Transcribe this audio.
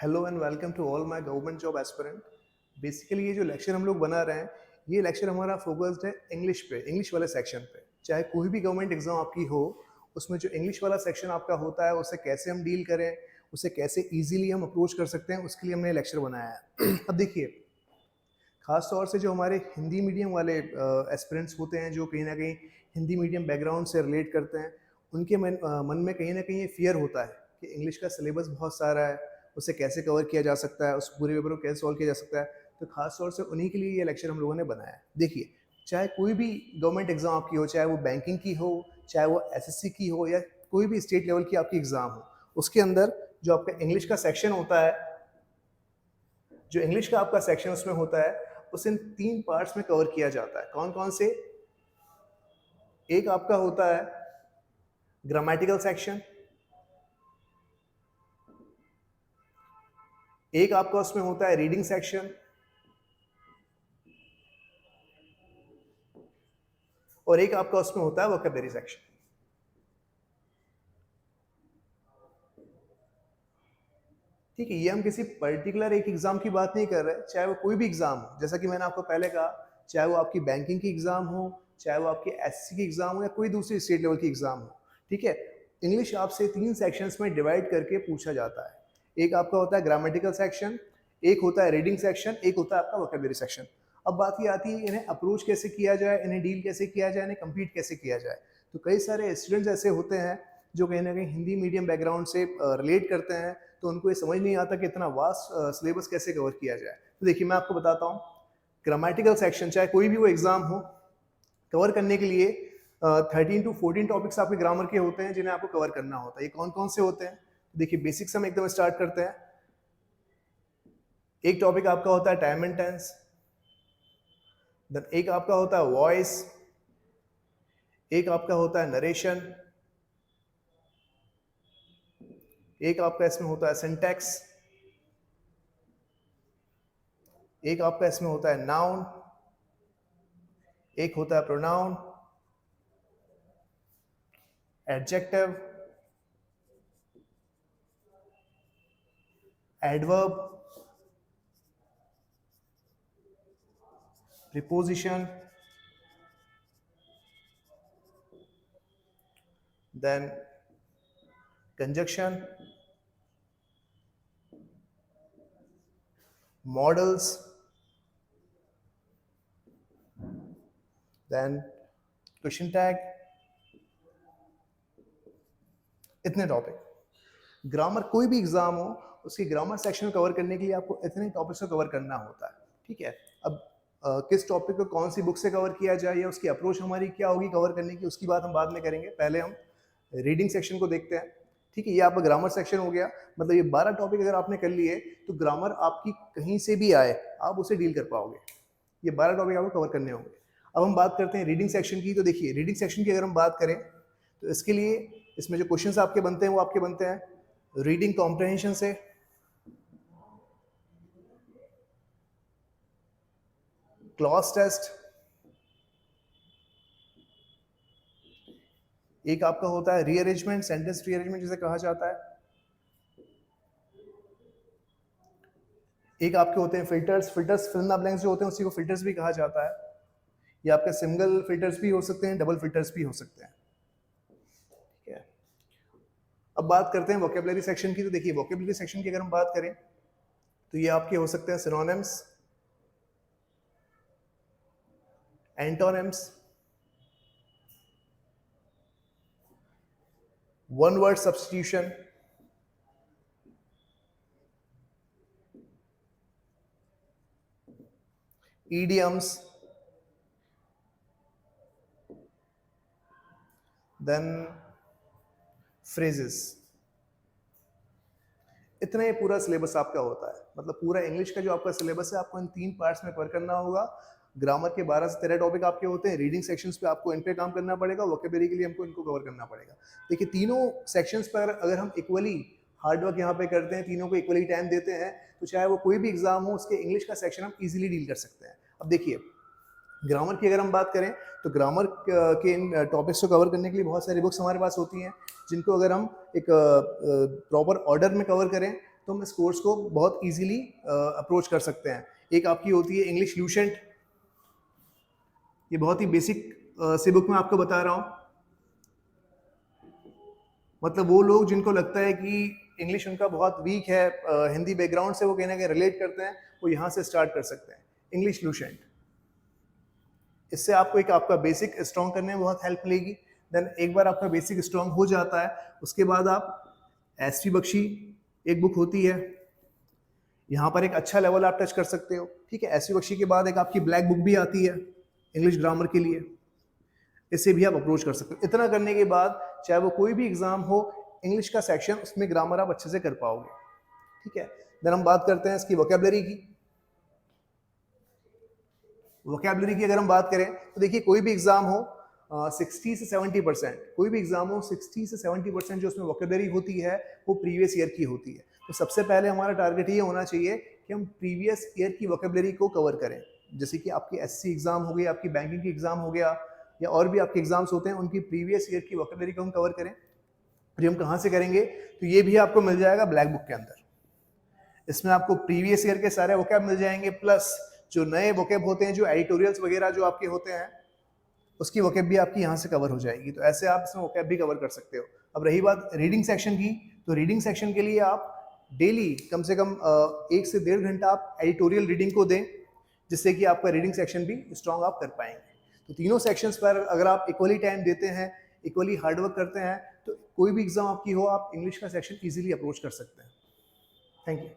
Hello and welcome to all my government job aspirant. Basically ये जो lecture हम लोग बना रहे हैं, ये लेक्चर हमारा फोकस्ड है इंग्लिश पे, इंग्लिश वाले सेक्शन पे। चाहे कोई भी गवर्नमेंट एग्जाम आपकी हो, उसमें जो इंग्लिश वाला सेक्शन आपका होता है उसे कैसे हम डील करें, उसे कैसे इजीली हम अप्रोच कर सकते हैं, उसके लिए हमने लेक्चर बनाया है। अब देखिए, खास तौर से जो हमारे हिंदी मीडियम वाले एस्पिरेंट्स होते हैं, जो कहीं ना कहीं हिंदी मीडियम बैकग्राउंड से रिलेट करते हैं, उनके मन में कहीं ना कहीं ये फियर होता है कि इंग्लिश का सिलेबस बहुत सारा है, उसे कैसे कवर किया जा सकता है, उस पूरे पेपर को कैसे सॉल्व किया जा सकता है। तो खास तौर से उन्हीं के लिए ये लेक्चर हम लोगों ने बनाया है। देखिए, चाहे कोई भी गवर्नमेंट एग्जाम आपकी हो, चाहे वो बैंकिंग की हो, चाहे वो एसएससी की हो, या कोई भी स्टेट लेवल की आपकी एग्जाम हो, उसके अंदर जो आपका इंग्लिश का सेक्शन होता है, जो इंग्लिश का आपका सेक्शन उसमें होता है, उसे इन 3 पार्ट्स में कवर किया जाता है। कौन कौन से? एक आपका होता है ग्रामेटिकल सेक्शन, एक आपका उसमें होता है रीडिंग सेक्शन, और एक आपका उसमें होता है वोकैबुलरी सेक्शन। ठीक है, ये हम किसी पर्टिकुलर एक एग्जाम की बात नहीं कर रहे, चाहे वो कोई भी एग्जाम हो। जैसा कि मैंने आपको पहले कहा, चाहे वो आपकी बैंकिंग की एग्जाम हो, चाहे वो आपकी एसएससी की एग्जाम हो, या कोई दूसरी स्टेट लेवल की एग्जाम हो। ठीक है, इंग्लिश आपसे 3 सेक्शंस में डिवाइड करके पूछा जाता है। एक आपका होता है ग्रामेटिकल सेक्शन, एक होता है रीडिंग सेक्शन, एक होता है आपका वोकैबुलरी सेक्शन। अब बात ये आती है, इन्हें अप्रोच कैसे किया जाए, इन्हें डील कैसे किया जाए, इन्हें कंप्लीट कैसे किया जाए। तो कई सारे स्टूडेंट्स ऐसे होते हैं जो कहीं ना कहीं हिंदी मीडियम बैकग्राउंड से रिलेट करते हैं, तो उनको ये समझ नहीं आता कि इतना वास्ट सिलेबस कैसे कवर किया जाए। तो देखिए, मैं आपको बताता हूँ। ग्रामेटिकल सेक्शन, चाहे कोई भी वो एग्जाम हो, कवर करने के लिए 13 to 14 टॉपिक्स आपके ग्रामर के होते हैं, जिन्हें आपको कवर करना होता है। ये कौन कौन से होते हैं? देखिए, बेसिक्स हम एकदम स्टार्ट करते हैं। एक टॉपिक आपका होता है टाइम एंड टेंस, देन एक आपका होता है वॉइस, एक आपका होता है नरेशन, एक आपका इसमें होता है सिंटैक्स, एक आपका इसमें होता है नाउन, एक होता है pronoun, adjective, adverb, preposition, then conjunction, modals, then question tag. इतने टॉपिक। ग्रामर कोई भी एग्जाम हो, उसकी ग्रामर सेक्शन को कवर करने के लिए आपको इतने टॉपिक्स को कवर करना होता है। ठीक है, अब किस टॉपिक को कौन सी बुक से कवर किया जाए, या उसकी अप्रोच हमारी क्या होगी कवर करने की, उसकी बात हम बाद में करेंगे। पहले हम रीडिंग सेक्शन को देखते हैं। ठीक है, ये आपका ग्रामर सेक्शन हो गया। मतलब ये 12 टॉपिक अगर आपने कर लिए, तो ग्रामर आपकी कहीं से भी आए, आप उसे डील कर पाओगे। ये 12 टॉपिक आपको कवर करने होंगे। अब हम बात करते हैं रीडिंग सेक्शन की। तो देखिए, रीडिंग सेक्शन की अगर हम बात करें, तो इसके लिए इसमें जो क्वेश्चंस आपके बनते हैं, वो आपके बनते हैं रीडिंग कॉम्प्रहेंशन से, क्लॉज टेस्ट, एक आपका होता है रीअरेंजमेंट, सेंटेंस रीअरेंजमेंट जिसे कहा जाता है, एक आपके होते हैं filters. Filters fill in the blanks जो होते हैं, उसी को फिल्टर्स भी कहा जाता है। ये आपके सिंगल फिल्टर्स भी हो सकते हैं, डबल फिल्टर्स भी हो सकते हैं। ठीक है, अब बात करते हैं वोकैबुलरी सेक्शन की। तो देखिए, वोकैबुलरी सेक्शन की अगर हम बात करें, तो ये आपके हो सकते हैं synonyms, antonyms, one word substitution, idioms, then phrases। इतना ही पूरा सिलेबस आपका होता है। मतलब पूरा इंग्लिश का जो आपका सिलेबस है, आपको इन 3 पार्ट्स में कवर करना होगा। ग्रामर के 12 से 13 टॉपिक आपके होते हैं। रीडिंग सेक्शंस पे आपको इन पे काम करना पड़ेगा, वोकैबुलरी के लिए हमको इनको कवर करना पड़ेगा। देखिए, तीनों सेक्शंस पर अगर हम इक्वली हार्ड वर्क यहाँ पे करते हैं, तीनों को इक्वली टाइम देते हैं, तो चाहे वो कोई भी एग्जाम हो, उसके इंग्लिश का सेक्शन हम इजीली डील कर सकते हैं। अब देखिए, ग्रामर की अगर हम बात करें, तो ग्रामर के इन टॉपिक्स को कवर करने के लिए बहुत सारी बुक्स हमारे पास होती हैं, जिनको अगर हम एक प्रॉपर ऑर्डर में कवर करें, तो हम इस कोर्स को बहुत ईजिली अप्रोच कर सकते हैं। एक आपकी होती है इंग्लिश ल्यूसेंट, ये बहुत ही बेसिक सी बुक में आपको बता रहा हूँ। मतलब वो लोग जिनको लगता है कि इंग्लिश उनका बहुत वीक है, हिंदी बैकग्राउंड से वो कहीं ना कहीं रिलेट करते हैं, वो यहाँ से स्टार्ट कर सकते हैं इंग्लिश ल्यूसेंट। इससे आपको एक आपका बेसिक स्ट्रॉन्ग करने में बहुत हेल्प मिलेगी। देन एक बार आपका बेसिक स्ट्रॉन्ग हो जाता है, उसके बाद आप एस वी बख्शी एक बुक होती है, यहाँ पर एक अच्छा लेवल आप टच कर सकते हो। ठीक है, एस वी बख्शी के बाद एक आपकी ब्लैक बुक भी आती है इंग्लिश ग्रामर के लिए, इससे भी आप अप्रोच कर सकते हो। इतना करने के बाद चाहे वो कोई भी एग्जाम हो, इंग्लिश का सेक्शन उसमें ग्रामर आप अच्छे से कर पाओगे। ठीक है, देन हम बात करते हैं इसकी वोकैबुलरी की। वोकैबुलरी की अगर हम बात करें तो देखिए कोई भी एग्जाम हो 60 से 70%, कोई भी एग्जाम हो 60 से 70% जो उसमें वोकैबुलरी होती है वो प्रीवियस ईयर की होती है। तो सबसे पहले हमारा टारगेट ये होना चाहिए कि हम प्रीवियस ईयर की वोकैबुलरी को कवर करें। जैसे कि आपकी एससी एग्जाम हो गई, आपकी बैंकिंग की एग्जाम हो गया, या और भी आपके एग्जाम्स होते हैं, उनकी प्रीवियस ईयर की वोकैबुलरी को हम कवर करें। फिर हम कहाँ से करेंगे, तो ये भी आपको मिल जाएगा ब्लैक बुक के अंदर। इसमें आपको प्रीवियस ईयर के सारे वोकैब मिल जाएंगे, प्लस जो नए वोकैब होते हैं, जो एडिटोरियल्स वगैरह जो आपके होते हैं, उसकी वोकैब भी आपकी यहाँ से कवर हो जाएगी। तो ऐसे आप इसमें वोकैब भी कवर कर सकते हो। अब रही बात रीडिंग सेक्शन की, तो रीडिंग सेक्शन के लिए आप डेली कम से कम 1 से 1.5 घंटा आप एडिटोरियल रीडिंग को दें, जिससे कि आपका रीडिंग सेक्शन भी स्ट्रॉन्ग आप कर पाएंगे। तो तीनों सेक्शंस पर अगर आप इक्वली टाइम देते हैं, इक्वली हार्डवर्क करते हैं, तो कोई भी एग्जाम आपकी हो, आप इंग्लिश का सेक्शन इजीली अप्रोच कर सकते हैं। Thank you.